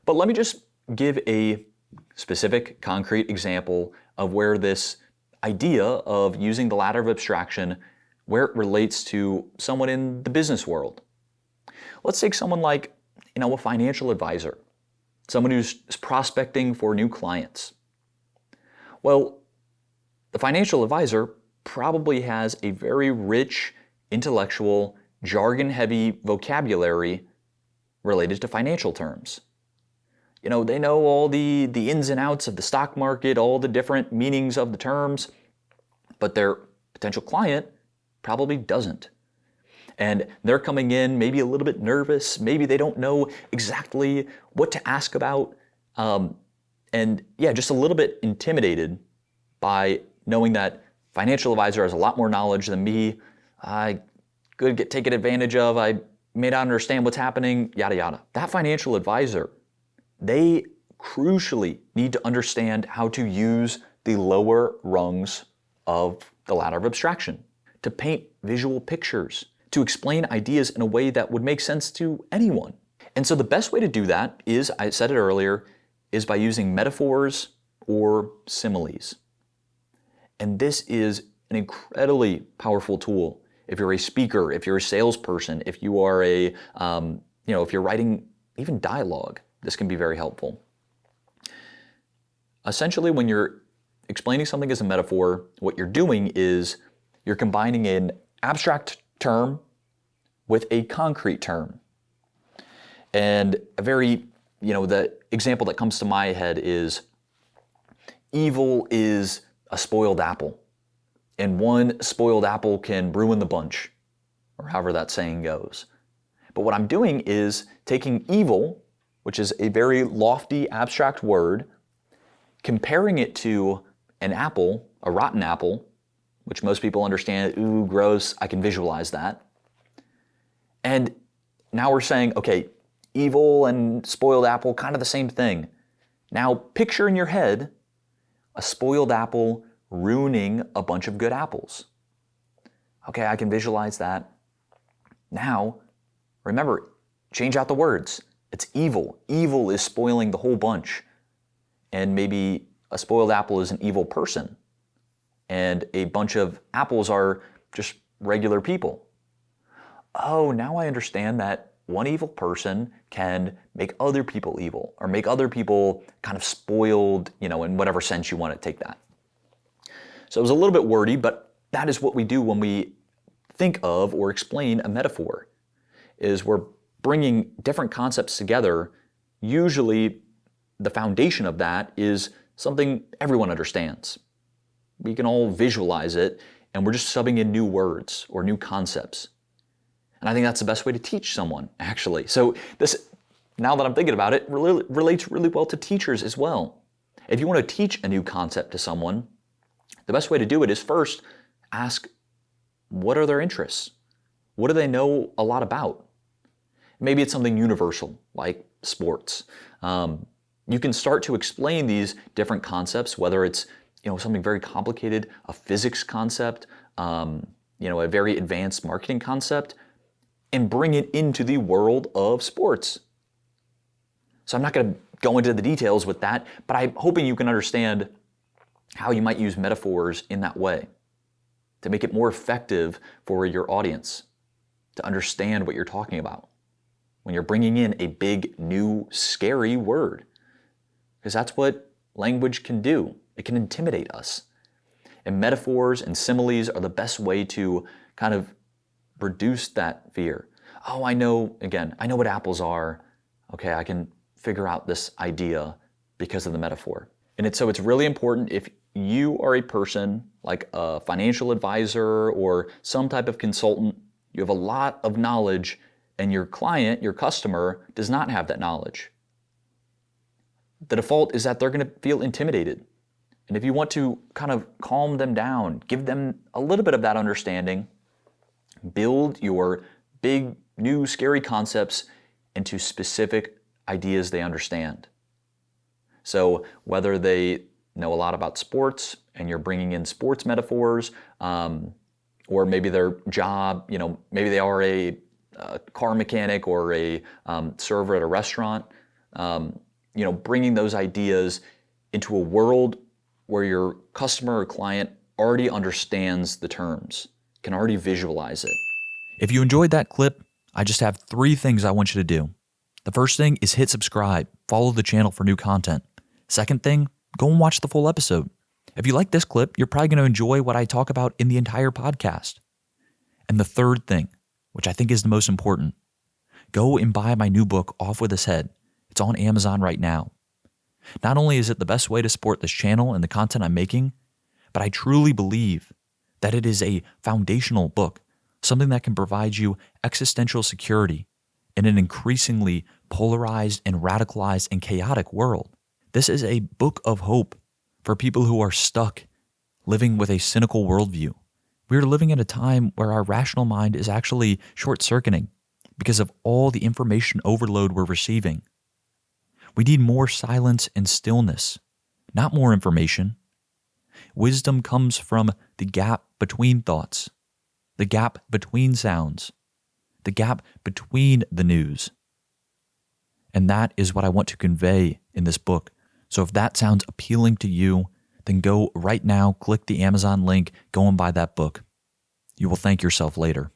But let me just give a specific, concrete example of where this idea of using the ladder of abstraction, where it relates to someone in the business world. Let's take someone like, a financial advisor, someone who's prospecting for new clients. Well, the financial advisor probably has a very rich, intellectual, jargon-heavy vocabulary related to financial terms. They know all the ins and outs of the stock market, all the different meanings of the terms, but their potential client probably doesn't. And they're coming in maybe a little bit nervous, maybe they don't know exactly what to ask about, just a little bit intimidated by knowing that financial advisor has a lot more knowledge than me. I could get taken advantage of. I may not understand what's happening, yada, yada. That financial advisor, they crucially need to understand how to use the lower rungs of the ladder of abstraction, to paint visual pictures, to explain ideas in a way that would make sense to anyone. And so the best way to do that is, I said it earlier, is by using metaphors or similes. And this is an incredibly powerful tool. If you're a speaker, if you're a salesperson, if you are if you're writing even dialogue, this can be very helpful. Essentially, when you're explaining something as a metaphor, what you're doing is you're combining an abstract term with a concrete term. And the example that comes to my head is evil is a spoiled apple, and one spoiled apple can ruin the bunch, or however that saying goes. But what I'm doing is taking evil, which is a very lofty, abstract word, comparing it to an apple, a rotten apple, which most people understand, ooh, gross, I can visualize that. And now we're saying, okay, evil and spoiled apple, kind of the same thing. Now picture in your head a spoiled apple ruining a bunch of good apples. Okay, I can visualize that. Now, remember, change out the words. It's evil. Evil is spoiling the whole bunch. And maybe a spoiled apple is an evil person. And a bunch of apples are just regular people. Oh, now I understand that one evil person can make other people evil, or make other people kind of spoiled, in whatever sense you want to take that. So it was a little bit wordy, but that is what we do when we think of or explain a metaphor, is we're bringing different concepts together. Usually the foundation of that is something everyone understands. We can all visualize it, and we're just subbing in new words or new concepts. And I think that's the best way to teach someone, actually. So this, now that I'm thinking about it, relates really well to teachers as well. If you want to teach a new concept to someone, the best way to do it is first ask, what are their interests? What do they know a lot about? Maybe it's something universal, like sports. You can start to explain these different concepts, whether it's something very complicated, a physics concept, a very advanced marketing concept, and bring it into the world of sports. So I'm not going to go into the details with that, but I'm hoping you can understand how you might use metaphors in that way to make it more effective for your audience to understand what you're talking about when you're bringing in a big, new, scary word. Because that's what language can do. It can intimidate us. And metaphors and similes are the best way to kind of reduce that fear. Oh, I know what apples are. Okay, I can figure out this idea because of the metaphor. And it's really important, if you are a person like a financial advisor or some type of consultant, you have a lot of knowledge and your client, your customer, does not have that knowledge. The default is that they're going to feel intimidated. And if you want to kind of calm them down, give them a little bit of that understanding, build your big, new, scary concepts into specific ideas they understand. So whether they know a lot about sports and you're bringing in sports metaphors, or maybe their job, maybe they are a car mechanic or a server at a restaurant, bringing those ideas into a world where your customer or client already understands the terms, can already visualize it. If you enjoyed that clip, I just have 3 things I want you to do. The first thing is hit subscribe, follow the channel for new content. Second thing, go and watch the full episode. If you like this clip, you're probably going to enjoy what I talk about in the entire podcast. And the third thing, which I think is the most important, go and buy my new book, Off With His Head. It's on Amazon right now. Not only is it the best way to support this channel and the content I'm making, but I truly believe that it is a foundational book, something that can provide you existential security in an increasingly polarized and radicalized and chaotic world. This is a book of hope for people who are stuck living with a cynical worldview. We are living at a time where our rational mind is actually short-circuiting because of all the information overload we're receiving. We need more silence and stillness, not more information. Wisdom comes from the gap between thoughts, the gap between sounds, the gap between the news. And that is what I want to convey in this book. So if that sounds appealing to you, then go right now, click the Amazon link, go and buy that book. You will thank yourself later.